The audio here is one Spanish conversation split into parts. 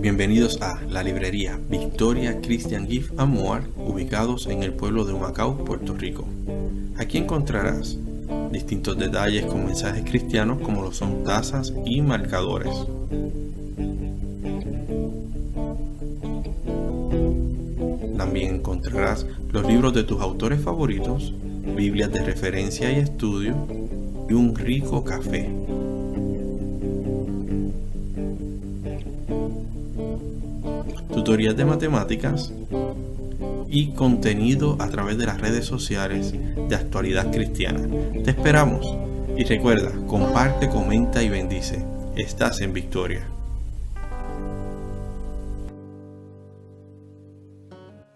Bienvenidos a la librería Victoria Christian Gift and More, ubicados en el pueblo de Humacao, Puerto Rico. Aquí encontrarás distintos detalles con mensajes cristianos como lo son tazas y marcadores. También encontrarás los libros de tus autores favoritos, Biblias de referencia y estudio y un rico café. Tutorías de matemáticas y contenido a través de las redes sociales de actualidad cristiana. Te esperamos y recuerda, comparte, comenta y bendice. Estás en Victoria.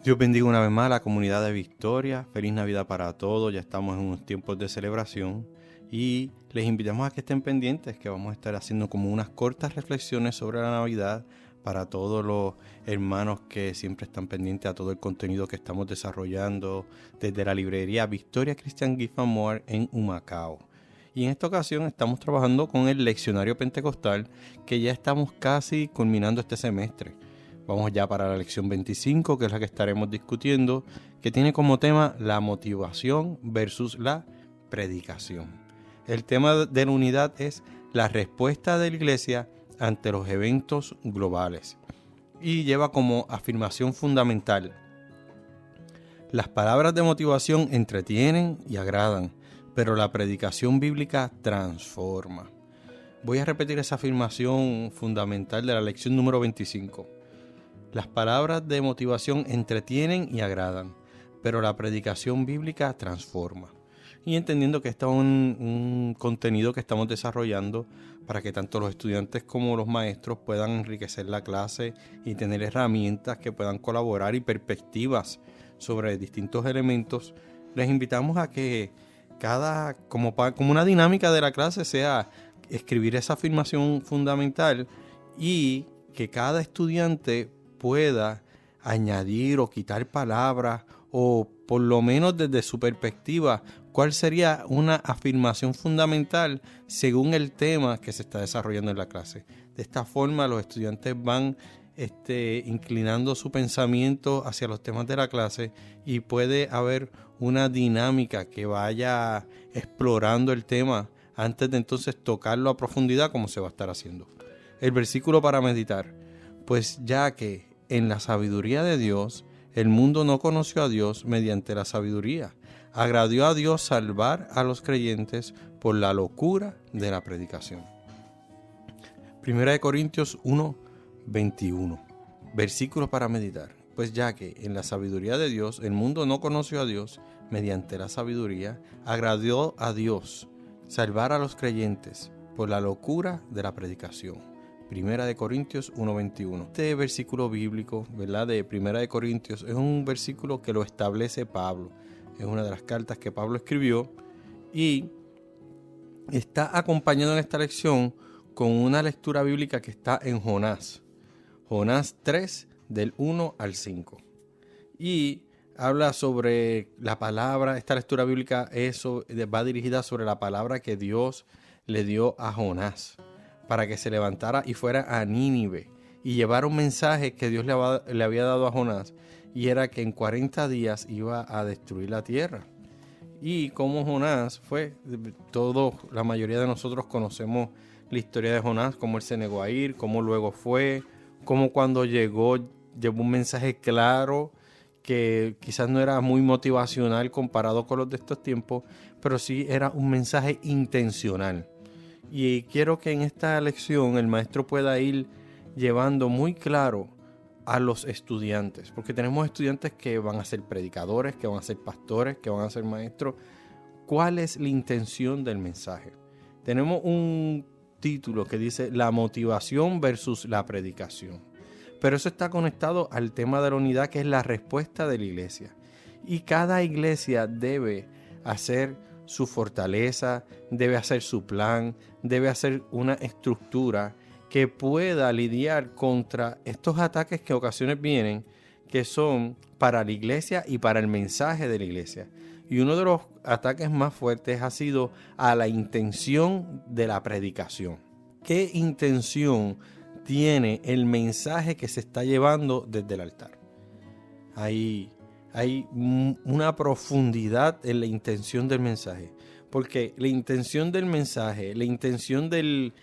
Dios bendiga una vez más a la comunidad de Victoria. Feliz Navidad para todos. Ya estamos en unos tiempos de celebración y les invitamos a que estén pendientes, que vamos a estar haciendo como unas cortas reflexiones sobre la Navidad para todos los hermanos que siempre están pendientes a todo el contenido que estamos desarrollando desde la librería Victoria Christian Gift and More en Humacao. Y en esta ocasión estamos trabajando con el leccionario pentecostal, que ya estamos casi culminando este semestre. Vamos ya para la lección 25, que es la que estaremos discutiendo, que tiene como tema la motivación versus la predicación. El tema de la unidad es la respuesta de la iglesia ante los eventos globales y lleva como afirmación fundamental: las palabras de motivación entretienen y agradan, pero la predicación bíblica transforma. Voy a repetir esa afirmación fundamental de la lección número 25. Las palabras de motivación entretienen y agradan, pero la predicación bíblica transforma. Y entendiendo que esto es un contenido que estamos desarrollando para que tanto los estudiantes como los maestros puedan enriquecer la clase y tener herramientas que puedan colaborar y perspectivas sobre distintos elementos, les invitamos a que como una dinámica de la clase sea escribir esa afirmación fundamental y que cada estudiante pueda añadir o quitar palabras, o por lo menos desde su perspectiva, cuál sería una afirmación fundamental según el tema que se está desarrollando en la clase. De esta forma los estudiantes van inclinando su pensamiento hacia los temas de la clase y puede haber una dinámica que vaya explorando el tema antes de entonces tocarlo a profundidad, como se va a estar haciendo. El versículo para meditar: pues ya que en la sabiduría de Dios el mundo no conoció a Dios mediante la sabiduría, agradó a Dios salvar a los creyentes por la locura de la predicación. 1 Corintios 1:21. Versículo para meditar: pues ya que en la sabiduría de Dios el mundo no conoció a Dios mediante la sabiduría, agradó a Dios salvar a los creyentes por la locura de la predicación. 1 Corintios 1:21. Este versículo bíblico, ¿verdad?, de 1 Corintios es un versículo que lo establece Pablo. Es una de las cartas que Pablo escribió y está acompañado en esta lección con una lectura bíblica que está en Jonás 3, del 1 al 5. Y habla sobre la palabra. Esta lectura bíblica va dirigida sobre la palabra que Dios le dio a Jonás para que se levantara y fuera a Nínive y llevara un mensaje que Dios le había dado a Jonás, y era que en 40 días iba a destruir la tierra. Y como Jonás la mayoría de nosotros conocemos la historia de Jonás, cómo él se negó a ir, cómo luego fue, cómo cuando llevó un mensaje claro que quizás no era muy motivacional comparado con los de estos tiempos, pero sí era un mensaje intencional. Y quiero que en esta lección el maestro pueda ir llevando muy claro a los estudiantes, porque tenemos estudiantes que van a ser predicadores, que van a ser pastores, que van a ser maestros. ¿Cuál es la intención del mensaje? Tenemos un título que dice la motivación versus la predicación, pero eso está conectado al tema de la unidad, que es la respuesta de la iglesia. Y cada iglesia debe hacer su fortaleza, debe hacer su plan, debe hacer una estructura que pueda lidiar contra estos ataques que a ocasiones vienen, que son para la iglesia y para el mensaje de la iglesia. Y uno de los ataques más fuertes ha sido a la intención de la predicación. ¿Qué intención tiene el mensaje que se está llevando desde el altar. Hay una profundidad en la intención del mensaje, porque la intención del mensaje, la intención del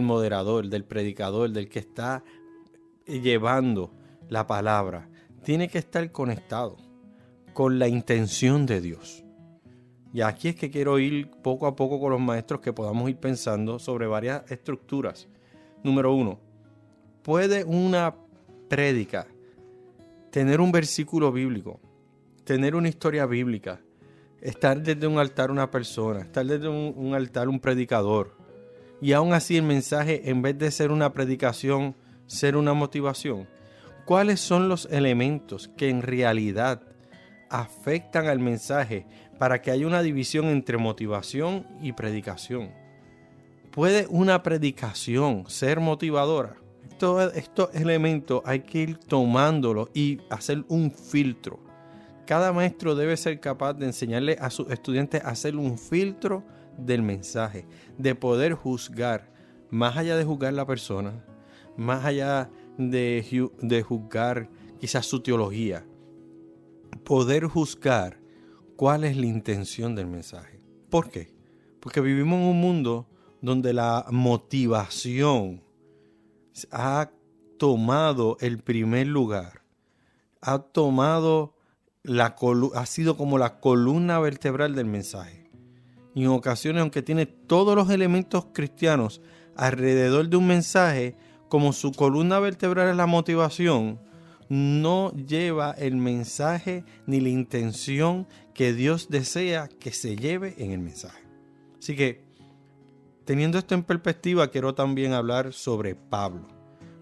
moderador, del predicador, del que está llevando la palabra, tiene que estar conectado con la intención de Dios. Y aquí es que quiero ir poco a poco con los maestros, que podamos ir pensando sobre varias estructuras. Número 1, ¿puede una prédica tener un versículo bíblico, tener una historia bíblica, estar desde un altar una persona, estar desde un altar un predicador, y aún así el mensaje, en vez de ser una predicación, ser una motivación? ¿Cuáles son los elementos que en realidad afectan al mensaje para que haya una división entre motivación y predicación? ¿Puede una predicación ser motivadora? Estos elementos hay que ir tomándolos y hacer un filtro. Cada maestro debe ser capaz de enseñarle a sus estudiantes a hacer un filtro del mensaje, de poder juzgar, más allá de juzgar la persona, más allá de juzgar quizás su teología, poder juzgar cuál es la intención del mensaje. ¿Por qué? Porque vivimos en un mundo donde la motivación ha tomado el primer lugar, ha sido como la columna vertebral del mensaje. Y en ocasiones, aunque tiene todos los elementos cristianos alrededor de un mensaje, como su columna vertebral es la motivación, no lleva el mensaje ni la intención que Dios desea que se lleve en el mensaje. Así que, teniendo esto en perspectiva, quiero también hablar sobre Pablo.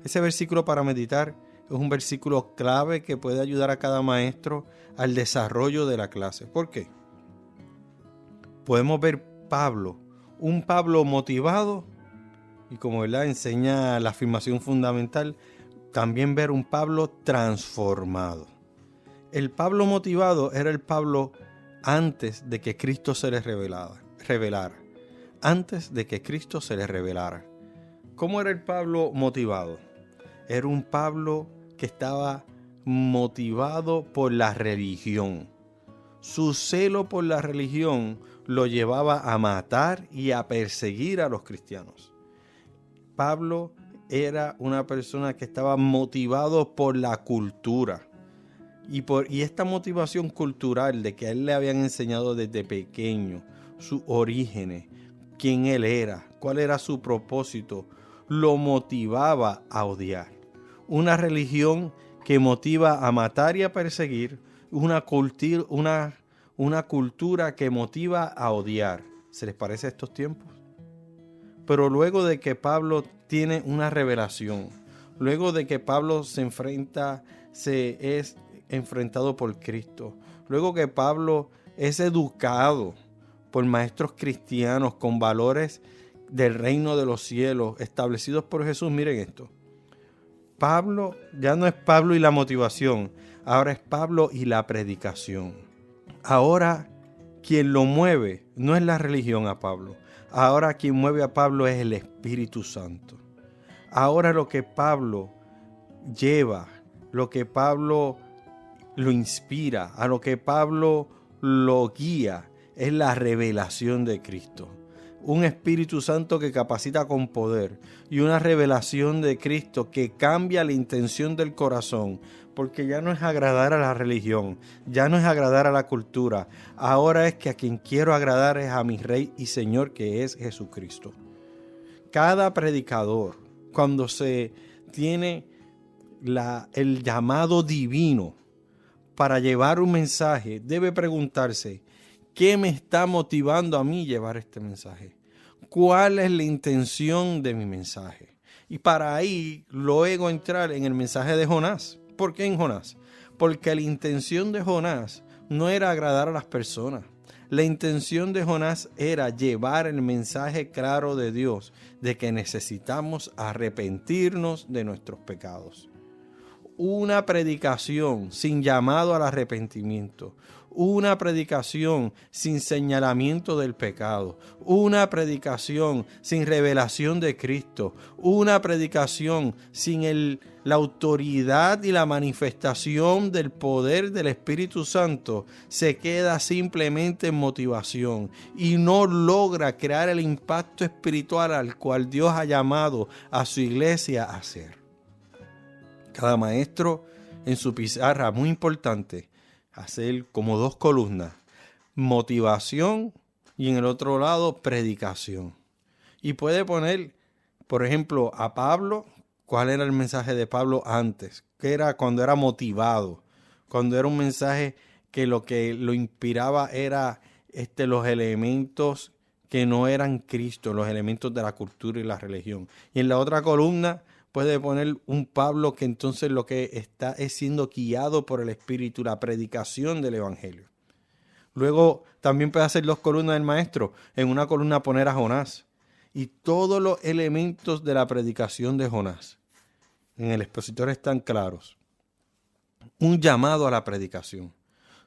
Ese versículo para meditar es un versículo clave que puede ayudar a cada maestro al desarrollo de la clase. ¿Por qué? Podemos ver un Pablo motivado, y como enseña la afirmación fundamental, también ver un Pablo transformado. El Pablo motivado era el Pablo antes de que Cristo se le revelara. Antes de que Cristo se le revelara. ¿Cómo era el Pablo motivado? Era un Pablo que estaba motivado por la religión. Su celo por la religión lo llevaba a matar y a perseguir a los cristianos. Pablo era una persona que estaba motivado por la cultura. Y esta motivación cultural de que a él le habían enseñado desde pequeño, sus orígenes, quién él era, cuál era su propósito, lo motivaba a odiar. Una religión que motiva a matar y a perseguir, una cultura que motiva a odiar. ¿Se les parece a estos tiempos? Pero luego de que Pablo tiene una revelación, luego de que Pablo es enfrentado por Cristo, luego que Pablo es educado por maestros cristianos con valores del reino de los cielos establecidos por Jesús, miren esto. Pablo ya no es Pablo y la motivación, ahora es Pablo y la predicación. Ahora quien lo mueve no es la religión a Pablo. Ahora quien mueve a Pablo es el Espíritu Santo. Ahora lo que Pablo lleva, lo que Pablo lo inspira, a lo que Pablo lo guía, es la revelación de Cristo. Un Espíritu Santo que capacita con poder y una revelación de Cristo que cambia la intención del corazón, porque ya no es agradar a la religión, ya no es agradar a la cultura, ahora es que a quien quiero agradar es a mi Rey y Señor, que es Jesucristo. Cada predicador, cuando se tiene el llamado divino para llevar un mensaje, debe preguntarse: ¿qué me está motivando a mí llevar este mensaje? ¿Cuál es la intención de mi mensaje? Y para ahí luego entrar en el mensaje de Jonás. ¿Por qué en Jonás? Porque la intención de Jonás no era agradar a las personas. La intención de Jonás era llevar el mensaje claro de Dios de que necesitamos arrepentirnos de nuestros pecados. Una predicación sin llamado al arrepentimiento, una predicación sin señalamiento del pecado, una predicación sin revelación de Cristo, una predicación sin la autoridad y la manifestación del poder del Espíritu Santo, se queda simplemente en motivación y no logra crear el impacto espiritual al cual Dios ha llamado a su iglesia a hacer. Cada maestro en su pizarra, muy importante, hacer como 2 columnas, motivación y en el otro lado predicación. Y puede poner, por ejemplo, a Pablo, cuál era el mensaje de Pablo antes, que era cuando era motivado, cuando era un mensaje que lo inspiraba era los elementos que no eran Cristo, los elementos de la cultura y la religión. Y en la otra columna puede poner un Pablo que entonces lo que está es siendo guiado por el Espíritu, la predicación del Evangelio. Luego también puede hacer 2 columnas del maestro. En una columna poner a Jonás y todos los elementos de la predicación de Jonás. En el expositor están claros. Un llamado a la predicación.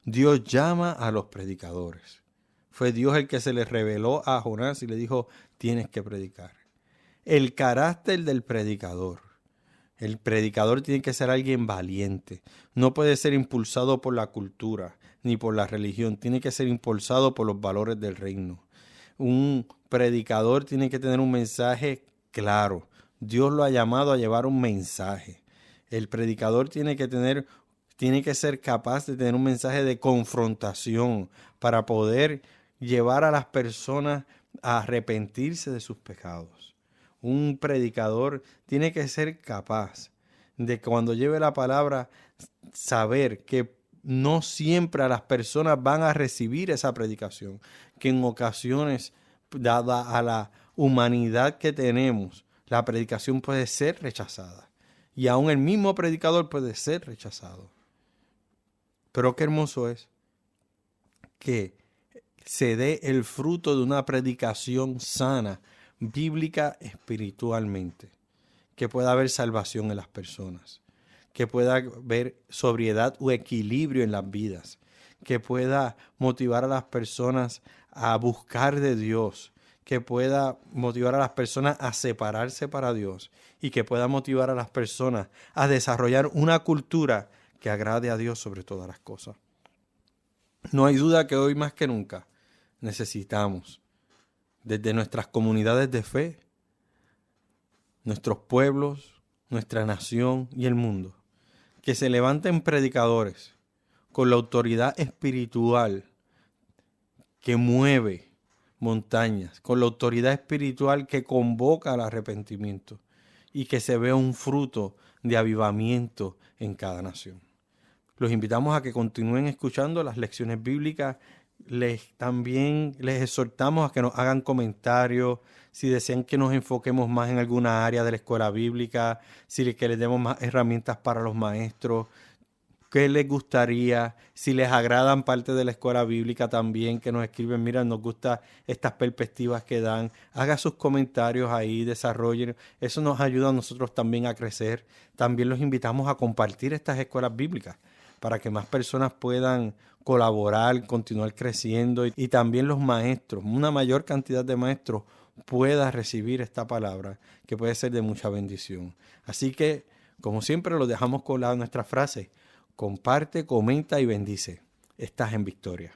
Dios llama a los predicadores. Fue Dios el que se le reveló a Jonás y le dijo, tienes que predicar. El carácter del predicador. El predicador tiene que ser alguien valiente. No puede ser impulsado por la cultura ni por la religión. Tiene que ser impulsado por los valores del reino. Un predicador tiene que tener un mensaje claro. Dios lo ha llamado a llevar un mensaje. El predicador tiene que ser capaz de tener un mensaje de confrontación para poder llevar a las personas a arrepentirse de sus pecados. Un predicador tiene que ser capaz de cuando lleve la palabra saber que no siempre a las personas van a recibir esa predicación, que en ocasiones, dada a la humanidad que tenemos, la predicación puede ser rechazada y aún el mismo predicador puede ser rechazado. Pero qué hermoso es que se dé el fruto de una predicación sana, bíblica, espiritualmente, que pueda haber salvación en las personas, que pueda haber sobriedad o equilibrio en las vidas, que pueda motivar a las personas a buscar de Dios, que pueda motivar a las personas a separarse para Dios y que pueda motivar a las personas a desarrollar una cultura que agrade a Dios sobre todas las cosas. No hay duda que hoy más que nunca necesitamos, desde nuestras comunidades de fe, nuestros pueblos, nuestra nación y el mundo, que se levanten predicadores con la autoridad espiritual que mueve montañas, con la autoridad espiritual que convoca al arrepentimiento y que se vea un fruto de avivamiento en cada nación. Los invitamos a que continúen escuchando las lecciones bíblicas. También les exhortamos a que nos hagan comentarios, si desean que nos enfoquemos más en alguna área de la escuela bíblica, que les demos más herramientas para los maestros, qué les gustaría, si les agradan parte de la escuela bíblica también, que nos escriben, mira, nos gustan estas perspectivas que dan, haga sus comentarios ahí, desarrollen, eso nos ayuda a nosotros también a crecer. También los invitamos a compartir estas escuelas bíblicas para que más personas puedan colaborar, continuar creciendo y también los maestros, una mayor cantidad de maestros pueda recibir esta palabra que puede ser de mucha bendición. Así que, como siempre, los dejamos con nuestra frase: comparte, comenta y bendice. Estás en victoria.